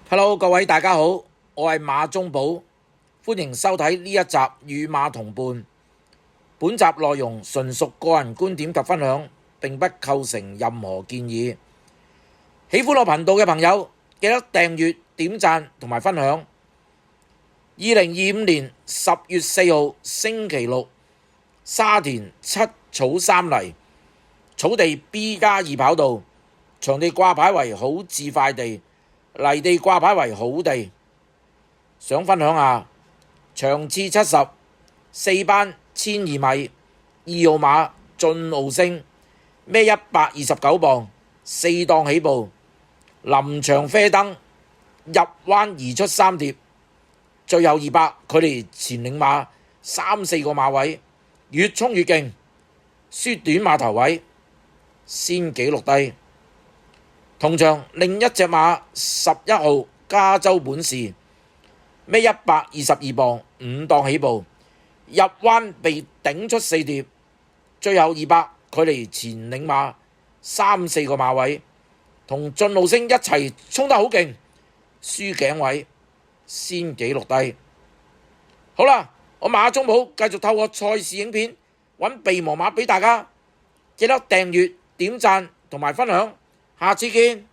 Hello，各位大家好，我係馬中寶，歡迎收睇呢一集與馬同伴。本集內容純屬個人觀點及分享，並不構成任何建議。喜歡我頻道嘅朋友，記得訂閱、點讚同埋分享。2025年10月4號星期六，沙田七草三泥草地 B+2 跑道，場地掛牌為好字快地，泥地掛牌為好地。想分享下場次70，四班1200米，2號馬進澳星，孭129磅，4檔起步，臨場啡燈，入彎而出3碟，最後200距離前領馬3-4個馬位，越衝越勁，輸短馬頭位，先紀錄低。同場另一隻馬11號加州本事，孭122磅，5檔起步，入彎被頂出4碟，最後200距離前領馬3-4個馬位，同進路星一齊衝得好勁，輸頸位，先紀錄低。好啦，我馬中寶繼續透過賽事影片揾備忘馬俾大家，記得訂閱、點讚同埋分享，下次見。